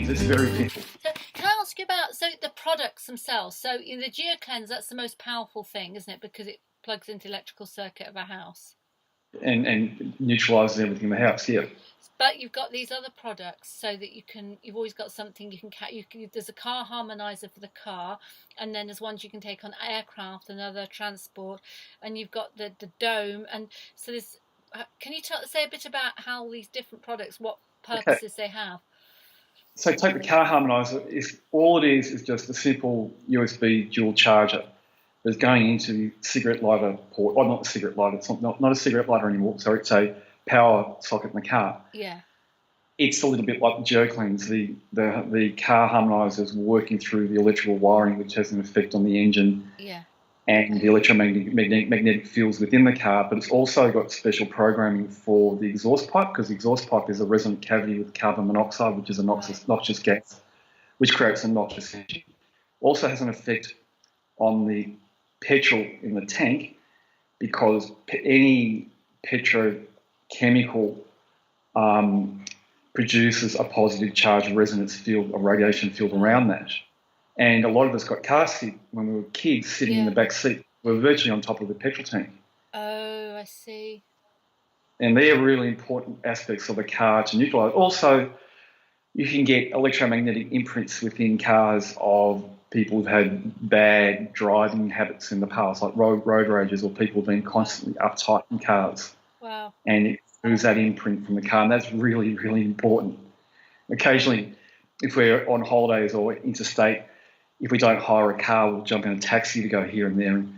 is. It's very simple. So can I ask you about the products themselves? So in the Geocleanse, that's the most powerful thing, isn't it? Because it plugs into the electrical circuit of a house. And neutralises everything in the house, yeah. But you've got these other products so that you've always got something you can, there's a car harmonizer for the car, and then there's ones you can take on aircraft and other transport, and you've got the dome. And so there's, can you say a bit about how these different products, what purposes they have? So take the car harmonizer. If all it is just a simple USB dual charger that's going into cigarette lighter port, or not a cigarette lighter, it's not a cigarette lighter anymore, sorry, it's a power socket in the car. Yeah. It's a little bit like the Geocleanse. The car harmonizer is working through the electrical wiring, which has an effect on the engine. Yeah. And the electromagnetic fields within the car, but it's also got special programming for the exhaust pipe, because the exhaust pipe is a resonant cavity with carbon monoxide, which is a noxious gas, which creates a noxious energy. Also has an effect on the petrol in the tank, because any petrochemical produces a positive charge resonance field, a radiation field around that. And a lot of us got car sick when we were kids, sitting in the back seat. We were virtually on top of the petrol tank. Oh, I see. And they're really important aspects of a car to neutralise. Also, you can get electromagnetic imprints within cars of people who've had bad driving habits in the past, like road rages, or people being constantly uptight in cars. Wow. And it moves that imprint from the car, and that's really, really important. Occasionally, if we're on holidays or interstate, if we don't hire a car, we'll jump in a taxi to go here and there. And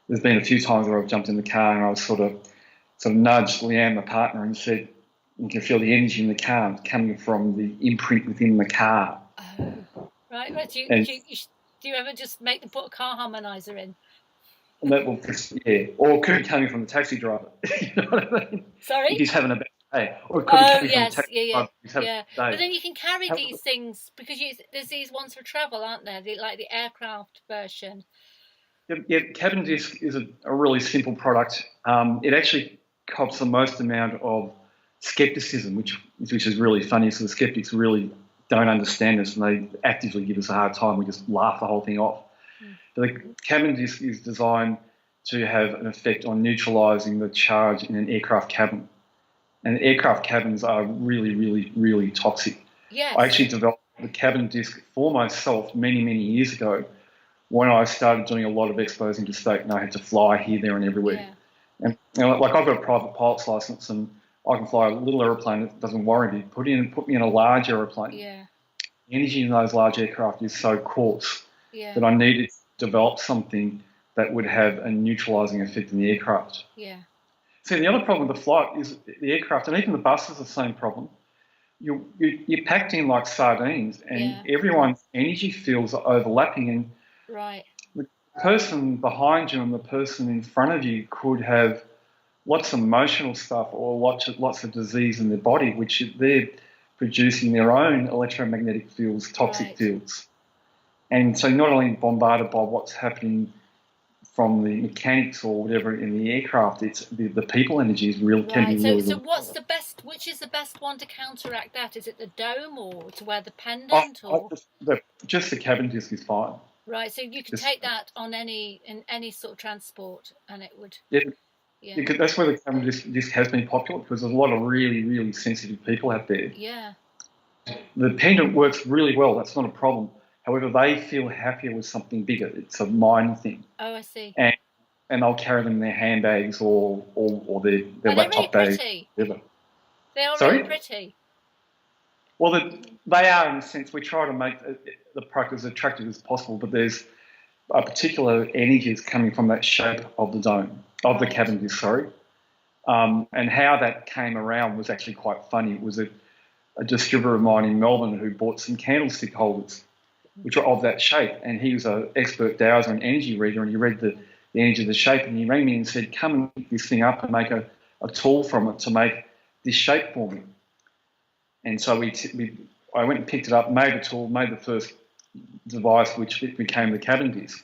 there's been a few times where I've jumped in the car and I was sort of nudged Leanne, my partner, and said, "You can feel the energy in the car coming from the imprint within the car." Oh, right. Do you ever just make them put a car harmonizer in? And that will, yeah, or it could be coming from the taxi driver. You know what I mean? Sorry? If he's having a bad day. Or it could be coming from the taxi driver if he's having a bad day. But then you can carry these things, because there's these ones for travel, aren't there? Like the aircraft version. Yeah, cabin disc is a really simple product. It actually cops the most amount of skepticism, which is really funny. So the skeptics really don't understand us, and they actively give us a hard time. We just laugh the whole thing off. But the cabin disc is designed to have an effect on neutralising the charge in an aircraft cabin. And aircraft cabins are really, really, really toxic. Yes. I actually developed the cabin disc for myself many, many years ago, when I started doing a lot of expos interstate, and I had to fly here, there and everywhere. Yeah. And like, I've got a private pilot's license, and I can fly a little aeroplane that doesn't worry me. Put me in a large aeroplane. Yeah. The energy in those large aircraft is so coarse that I needed to develop something that would have a neutralising effect in the aircraft. Yeah. See, the other problem with the flight is the aircraft, and even the bus is the same problem. You're packed in like sardines, and everyone's energy fields are overlapping, and the person behind you and the person in front of you could have lots of emotional stuff or lots of disease in their body, which they're producing their own electromagnetic fields, toxic fields. And so not only bombarded by what's happening from the mechanics or whatever in the aircraft, it's the people energy is really can be so what's the best, which is the best one to counteract that? Is it the dome, or to wear the pendant? Just the cabin disc is fine. Right, so you can take that on in any sort of transport, and it would... Yeah. Because that's where the cabin disc has been popular, because there's a lot of really, really sensitive people out there. Yeah. The pendant works really well, that's not a problem. However, they feel happier with something bigger. It's a mind thing. Oh, I see. And they'll carry them in their handbags or their laptop bags. They are really pretty. Well, they are, in a sense. We try to make the product as attractive as possible, but there's a particular energy that's coming from that shape of the dome, of the cabin disc, sorry. And how that came around was actually quite funny. It was a distributor of mine in Melbourne who bought some candlestick holders, which were of that shape, and he was an expert dowser and energy reader, and he read the energy of the shape, and he rang me and said, "Come and pick this thing up and make a tool from it to make this shape for me." And so I went and picked it up, made a tool, made the first device, which became the cabin disc.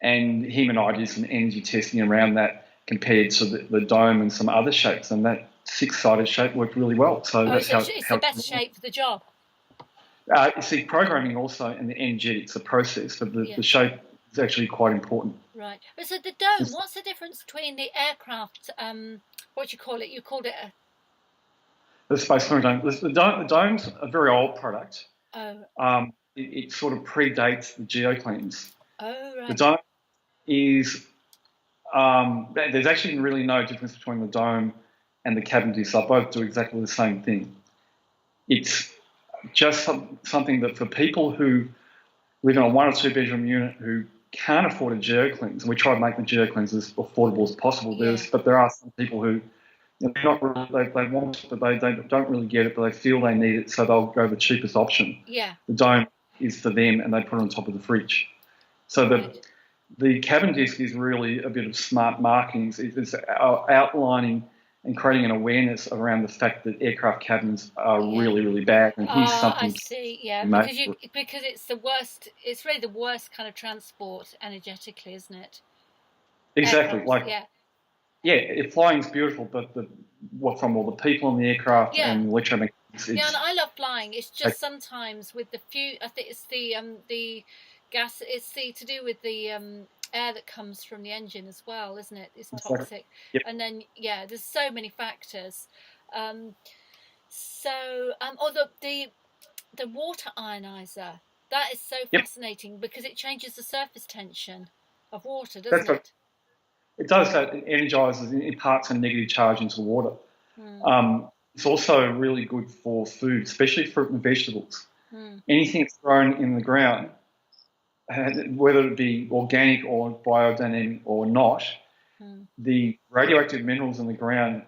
And him and I did some energy testing around that compared to the dome and some other shapes, and that six-sided shape worked really well. So that's it's the best shape for the job. You see, programming also and the energetics, the process, but Yeah. the shape is actually quite important. Right. But so the dome, what's the difference between the aircraft, what do you call it? You called it a... The space dome. The dome's a very old product. Oh. It sort of predates the Geocleanse. Oh, right. The dome is, there's actually really no difference between the dome and the cabin disc. They both do exactly the same thing. It's just something that for people who live in a 1 or 2 bedroom unit who can't afford a Geocleanse, and we try to make the Geocleanse as affordable as possible. Yeah. But there are some people who, they're not really, they want it, but they don't really get it, but they feel they need it, so they'll go the cheapest option. Yeah. The dome is for them, and they put it on top of the fridge. So the cabin disc is really a bit of smart marketing. It's outlining and creating an awareness around the fact that aircraft cabins are really, really bad, and here's something. I see. Yeah, because it's the worst. It's really the worst kind of transport energetically, isn't it? Exactly. Aircraft, flying's beautiful, but from all the people in the aircraft and electromagnetics. Yeah, and I love flying. It's just sometimes with the few. I think it's the gas. It's to do with the air that comes from the engine as well, isn't it? It's toxic. Yep. And then there's so many factors. The water ionizer, that is so fascinating because it changes the surface tension of water, doesn't it? It does that. It energizes, it imparts a negative charge into the water. It's also really good for food, especially fruit and vegetables. Anything that's grown in the ground, whether it be organic or biodynamic or not, the radioactive minerals in the ground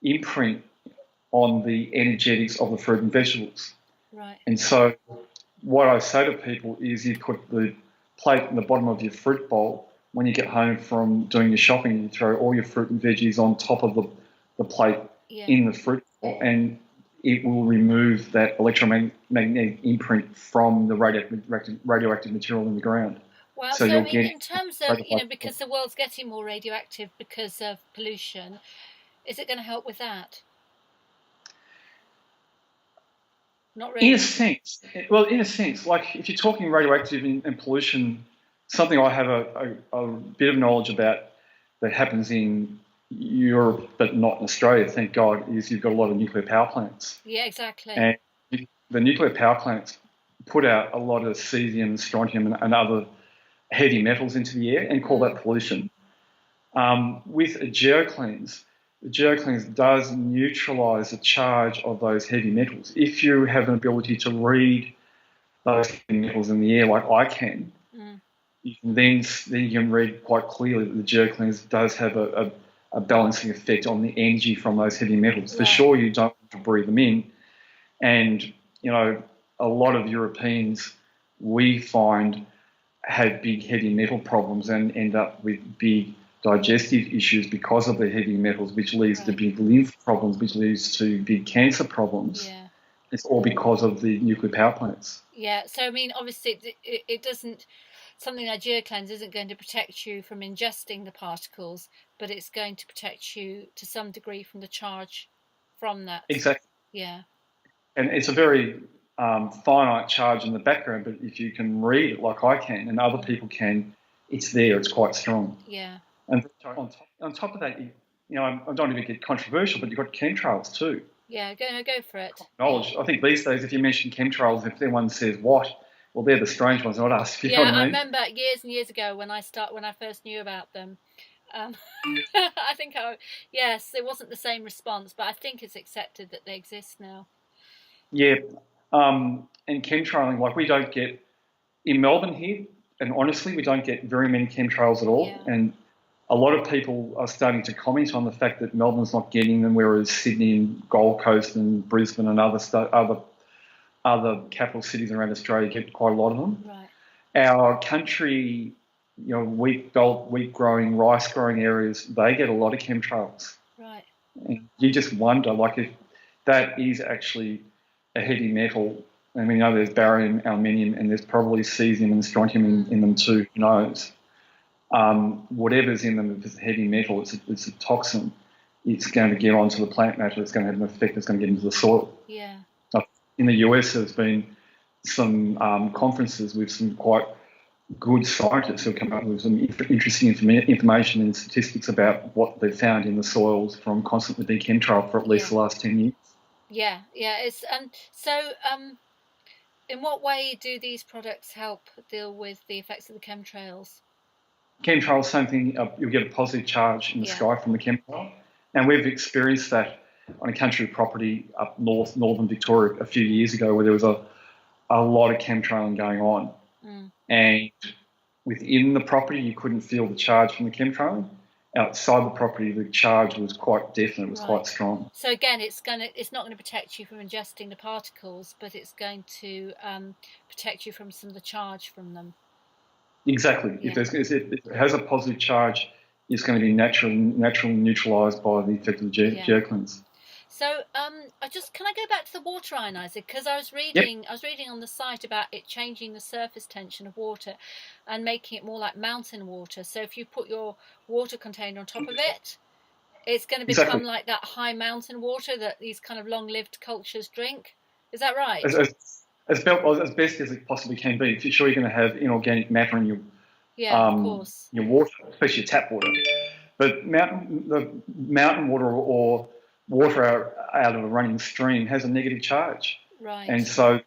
imprint on the energetics of the fruit and vegetables. Right. And so what I say to people is you put the plate in the bottom of your fruit bowl. When you get home from doing your shopping, you throw all your fruit and veggies on top of the plate in the fruit bowl, and it will remove that electromagnetic imprint from the radioactive material in the ground. Well, so in terms of, because the world's getting more radioactive because of pollution, is it going to help with that? Not really. In a sense, like if you're talking radioactive and pollution, something I have a bit of knowledge about that happens in Europe but not in Australia, thank God, is you've got a lot of nuclear power plants. Yeah, exactly. And the nuclear power plants put out a lot of cesium, strontium and other heavy metals into the air and call that pollution. With a Geocleanse, the Geocleanse does neutralise the charge of those heavy metals. If you have an ability to read those heavy metals in the air like I can, you can then you can read quite clearly that the Geocleanse does have a balancing effect on the energy from those heavy metals. For sure, you don't want to breathe them in. And, a lot of Europeans, we find, have big heavy metal problems and end up with big digestive issues because of the heavy metals, which leads to big lymph problems, which leads to big cancer problems. Yeah. It's all because of the nuclear power plants. Yeah, so I mean, obviously it doesn't, something like Geocleanse isn't going to protect you from ingesting the particles, but it's going to protect you to some degree from the charge from that. Exactly. Yeah. And it's a very finite charge in the background, but if you can read it like I can and other people can, it's there, it's quite strong. Yeah. And on top of that, I don't even get controversial, but you've got chemtrails too. Yeah, go for it. Knowledge. I think these days, if you mention chemtrails, if anyone says what, well, they're the strange ones, not us. You know what I mean? I remember years and years ago when I first knew about them. I think there wasn't the same response, but I think it's accepted that they exist now. Yeah, and chemtrailing, like we don't get in Melbourne here, and honestly, we don't get very many chemtrails at all. Yeah. And a lot of people are starting to comment on the fact that Melbourne's not getting them, whereas Sydney and Gold Coast and Brisbane and other capital cities around Australia get quite a lot of them. Right. Our country, wheat belt, wheat growing, rice growing areas, they get a lot of chemtrails. Right. And you just wonder, like, if that is actually a heavy metal. I mean, there's barium, aluminium, and there's probably cesium and strontium in them too. Who knows? Whatever's in them, if it's heavy metal, it's a toxin. It's going to get onto the plant matter. It's going to have an effect. It's going to get into the soil. Yeah. In the US, there's been some conferences with some quite good scientists who come up with some interesting information and statistics about what they've found in the soils from constantly being chemtrailed for at least the last 10 years. Yeah. It's in what way do these products help deal with the effects of the chemtrails? Chemtrails, same thing. You'll get a positive charge in the sky from the chemtrail, and we've experienced that on a country property up northern Victoria a few years ago, where there was a lot of chemtrailing going on, and within the property you couldn't feel the charge from the chemtrailing. Outside the property, the charge was quite definite. It was quite strong. So again, it's not going to protect you from ingesting the particles, but it's going to protect you from some of the charge from them. Exactly. Yeah. If it has a positive charge, it's going to be naturally neutralised by the effect of the Geocleanse. So, can I go back to the water ionizer? Because I was reading on the site about it changing the surface tension of water and making it more like mountain water. So if you put your water container on top of it, it's going to become like that high mountain water that these kind of long-lived cultures drink. Is that right? As best as it possibly can be. If you're sure you're going to have inorganic matter in your of course, your water, especially your tap water, but mountain water or water out of a running stream has a negative charge, right? And so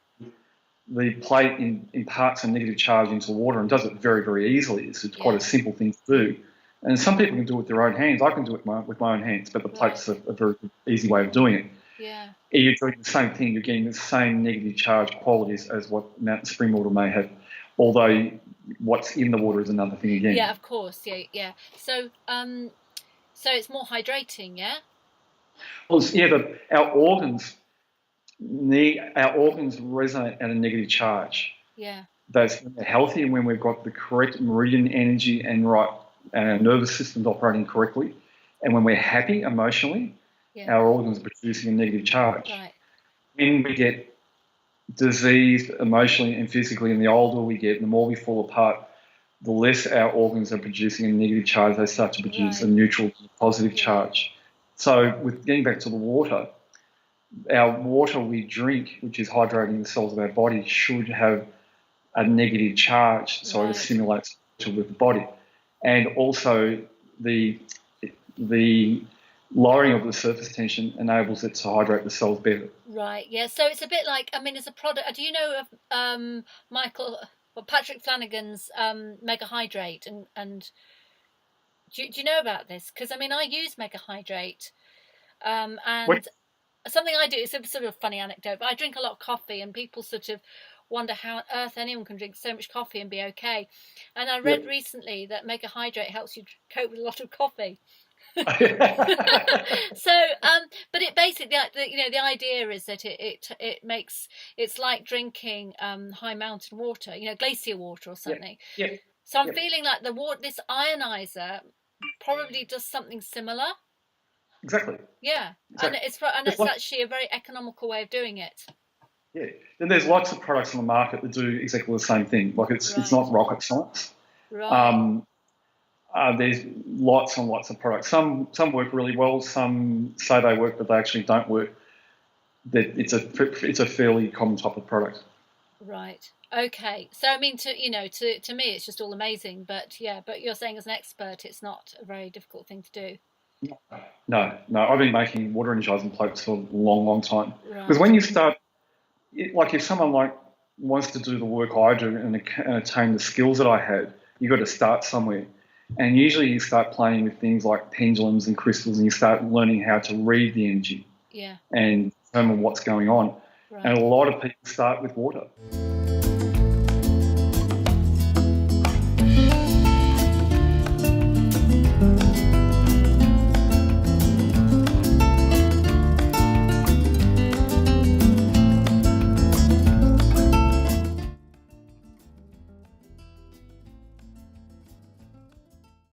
the plate imparts a negative charge into water and does it very, very easily. It's quite a simple thing to do, and some people can do it with their own hands. I can do it with my own hands, but the plate's a very easy way of doing it. Yeah. You're doing the same thing. You're getting the same negative charge qualities as what mountain spring water may have, although what's in the water is another thing again. Yeah, of course. Yeah. So it's more hydrating, yeah. Well, our organs resonate at a negative charge. Yeah. That's healthy, and when we've got the correct meridian energy and our nervous system's operating correctly, and when we're happy emotionally. Yeah. Our organs are producing a negative charge. Right. When we get diseased emotionally and physically, and the older we get, the more we fall apart, the less our organs are producing a negative charge. They start to produce a neutral, positive charge. So with getting back to the water, our water we drink, which is hydrating the cells of our body, should have a negative charge, so it stimulates with the body. And also the lowering of the surface tension enables it to hydrate the cells better. Right, yeah. So it's a bit like, as a product, do you know of Patrick Flanagan's Mega Hydrate? And do you know about this? Because, I use Mega Hydrate. And something I do, it's a sort of funny anecdote, but I drink a lot of coffee, and people sort of wonder how on earth anyone can drink so much coffee and be okay. And I read recently that Mega Hydrate helps you cope with a lot of coffee. So but it basically, the idea is that it makes, it's like drinking high mountain water, glacier water or something. So I'm feeling like this ionizer probably does something similar. Exactly. And it's actually a very economical way of doing it. And there's lots of products on the market that do exactly the same thing. Like it's not rocket science. There's lots and lots of products. Some work really well. Some say they work, but they actually don't work. It's a fairly common type of product. Right. Okay. So to me, it's just all amazing. But you're saying as an expert, it's not a very difficult thing to do. No. I've been making water energizing plates for a long, long time. Because when you start, if someone wants to do the work I do and attain the skills that I had, you've got to start somewhere. And usually you start playing with things like pendulums and crystals, and you start learning how to read the energy and determine what's going on. And a lot of people start with water.